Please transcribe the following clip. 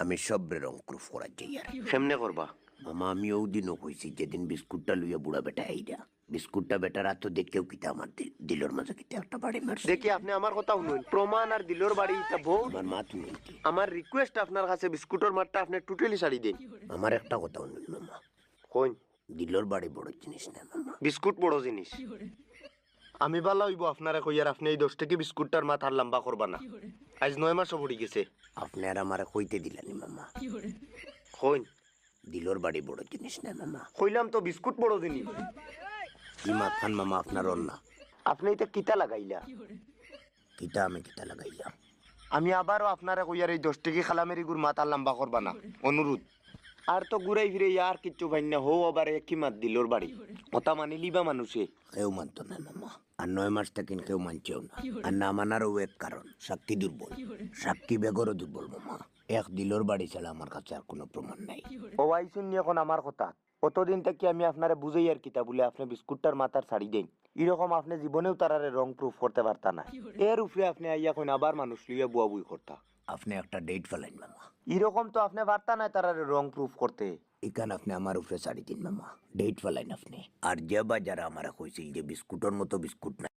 আমি সবরে রং প্রুফ করার চাই আর কেমনে করবা? মামা আমি ওদিনও কইছি যেদিন বিস্কুটটা লইয়া বুড়া বেটা আইরা বিস্কুটটা বেটার হাত দেখেও কিতা আমার দিলর মাঝে কিতা একটা বাড়ি মারছে। দেখি আপনি আমার কথা শুনুন, প্রমাণ আর দিলর বাড়ি এটা বহুত। আমার মা তুমি কি আমার রিকোয়েস্ট আপনার কাছে, বিস্কুটের মাঠটা আপনি টোটালি ছাড়ি দিন। আমার একটা কথা শুনুন মামা, কইন। দিলর বাড়ি বড় জিনিস না মামা। বিস্কুট বড় জিনিস। আমি ভালো হইব আপনারে কইয়ার আপনি এই 10 টাকা বিস্কুটটার মাথা লম্বা করবা না। আজ 9 মাসও পড়ে গেছে। আপনি আর আমার কইতে দিলানি মামা, কইন। দিলর বাড়ি বড় জিনিস না মামা। কইলাম তো বিস্কুট বড় জিনিস। কি মাথান মামা আপনার ওর না? আপনি এটা কিতা লাগাইলা? কিতা আমি কিতা লাগাইলাম? আমি আবারও আপনারে কইয়ার এই 10 টাকা খালামেরি গুর মাথা লম্বা করবা না, অনুরোধ। আর তো ঘুরাই ফিরে আর কিচ্ছু ভাই না, হো আবার একই মাত দিলর বাড়ি কথা মানি লিবা মানুষে। কেউ মানতো না মামা, আর 9 মাস থেকে কেউ মানছেও না। আর না মানারও এক কারণ, সাক্ষী দুর্বল। সাক্ষী বেগরও দুর্বল মামা। এক দিলর বাড়ি ছাড়া আমার কাছে আর কোনো প্রমাণ নাই। ও ভাই শুনি এখন আমার কথা। কতদিন থেকে আমি আপনারে বুঝাই আর কিতা বলে আপনি বিস্কুটটার মাথার ছাড়ি দেন। এরকম আপনি জীবনেও তারারে রং প্রুফ করতে পারতা না। এর উপরে আপনি আইয়া কোন আবার মানুষ লইয়া বুয়া বুই করতা। আপনি একটা ডেট ফেলেন মামা। এরকম তো আপনি পারতা না তারারে রং প্রুফ করতে। এখানে আপনি আমার উপরে ছাড়ি দিন মামা, ডেট ফেলাইন আপনি। আর যে বা যারা আমার কইছিল যে বিস্কুটের মতো বিস্কুট না